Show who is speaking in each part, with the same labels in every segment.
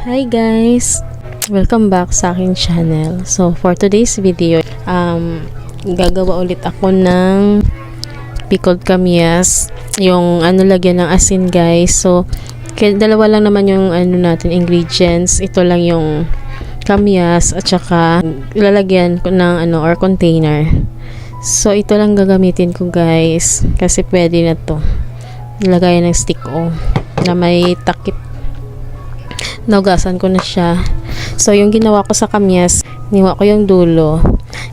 Speaker 1: Hi guys! Welcome back sa aking channel. So for today's video, gagawa ulit ako ng pickled kamyas. Yung lagyan ng asin guys. So dalawa lang naman yung natin ingredients. Ito lang yung kamyas at saka ilalagyan ko ng or container. So ito lang gagamitin ko guys kasi pwede na to. Ilagay ng stick na may takip. Naugasan ko na siya. So yung ginawa ko sa kamyas, niwa ko yung dulo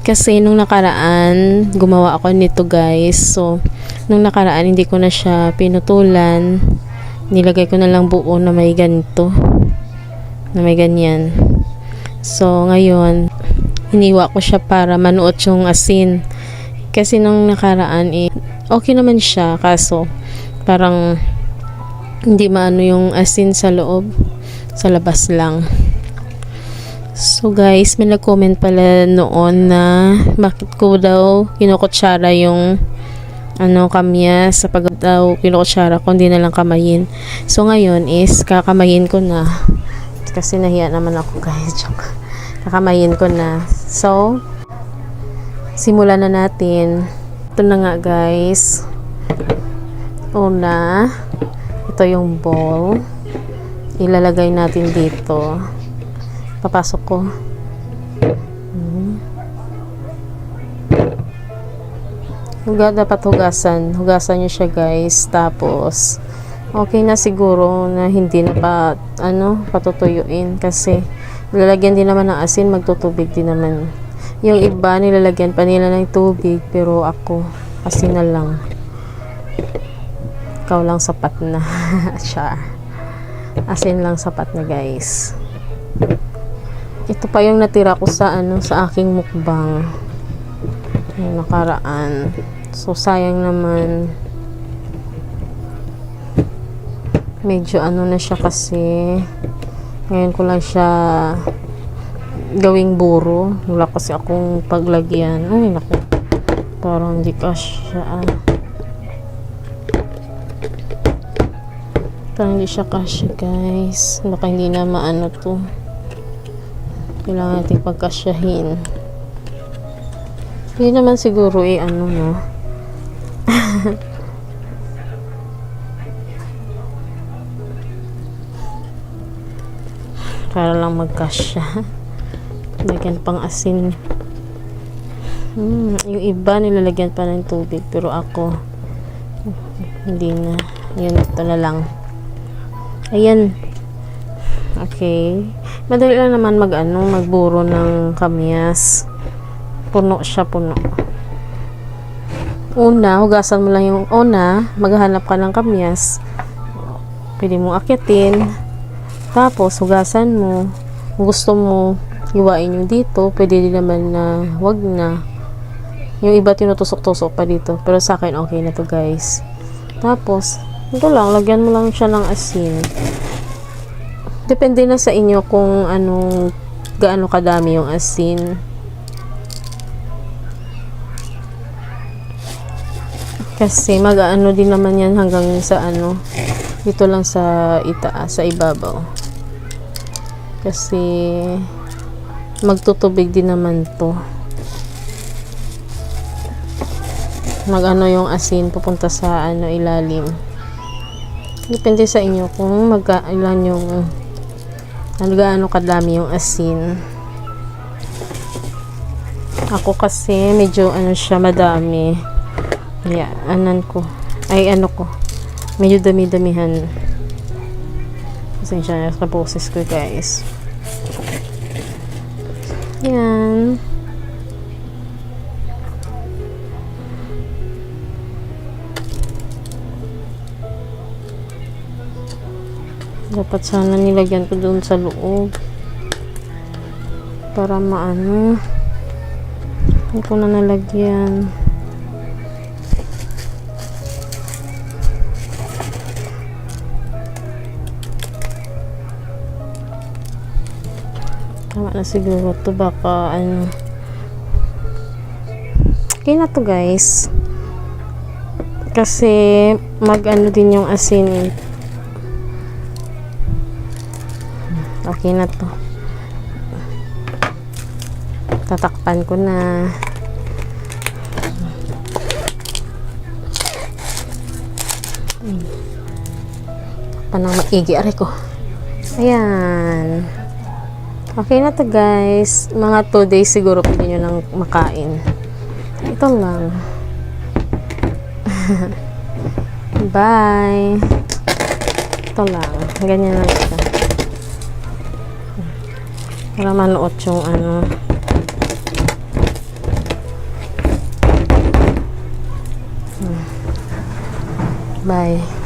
Speaker 1: kasi nung nakaraan gumawa ako nito guys. So nung nakaraan hindi ko na siya pinutulan, nilagay ko na lang buo na may ganito, na may ganyan. So ngayon iniwa ko siya para manuot yung asin kasi nung nakaraan okay naman siya kaso parang hindi maano yung asin sa loob, sa labas lang. So guys, may nag-comment pala noon na bakit ko daw kinukutsara yung kamyas, sa pag daw kinukutsara ko hindi na lang kamayin. So ngayon is kakamayin ko na kasi nahiya naman ako guys. Kakamayin ko na. So simulan na natin. Ito na nga guys. Una, ito yung bowl. Ilalagay natin dito. Papasok ko. Dapat hugasan. Hugasan nyo siya guys. Tapos, okay na siguro na hindi na patutuyuin. Kasi, nilalagyan din naman ng asin. Magtutubig din naman. Yung iba, nilalagyan pa nila ng tubig. Pero ako, asin na lang. Ikaw lang sapat na. Siya. Asin lang sapat na guys. Ito pa yung natira ko sa sa aking mukbang yung nakaraan. So sayang naman. Medyo na siya kasi ngayon ko lang siya gawing buro. Wala kasi akong paglagyan. Ay naku. Parang hindi kasya. Parang hindi siya kasya guys. Baka hindi na maano to. Kailangan natin pagkasyahin. Hindi naman siguro no. Para lang magkasya. Lagyan pang asin. Yung iba nilalagyan pa ng tubig. Pero ako hindi na. Yun, ito na lang. Ayan. Okay. Madali lang naman magburo ng kamyas. Puno siya, puno. Una, hugasan mo lang yung maghahanap ka ng kamyas. Pwede mo akyatin. Tapos, hugasan mo. Kung gusto mo iwain yung dito, pwede din naman na wag na. Yung iba tinutusok-tusok pa dito. Pero sa akin, okay na to guys. Tapos, ito lang, lagyan mo lang siya ng asin. Depende na sa inyo kung gaano kadami yung asin. Kasi mag-aano din naman yan hanggang sa dito lang sa itaas, sa ibabaw. Kasi magtutubig din naman to. Yung asin pupunta sa ilalim. Depende sa inyo kung ilan yung gaano kadami yung asin. Ako kasi medyo siya madami. Yeah, medyo dami-damihan. Pasensya na sa boses ko guys. Yan. Dapat sana nilagyan ko doon sa loob para maano. Hindi ko na nalagyan. Tama na siguro to, baka okay na to guys kasi din yung asin. Okay na to. Tatakpan ko na. Takpan ng maigi. Aray ko. Ayan. Okay na to guys. Mga 2 days siguro pwede nyo nang makain. Ito lang. Bye. Ito lang. Ganyan lang ito. Para manuot yung ano. Bye.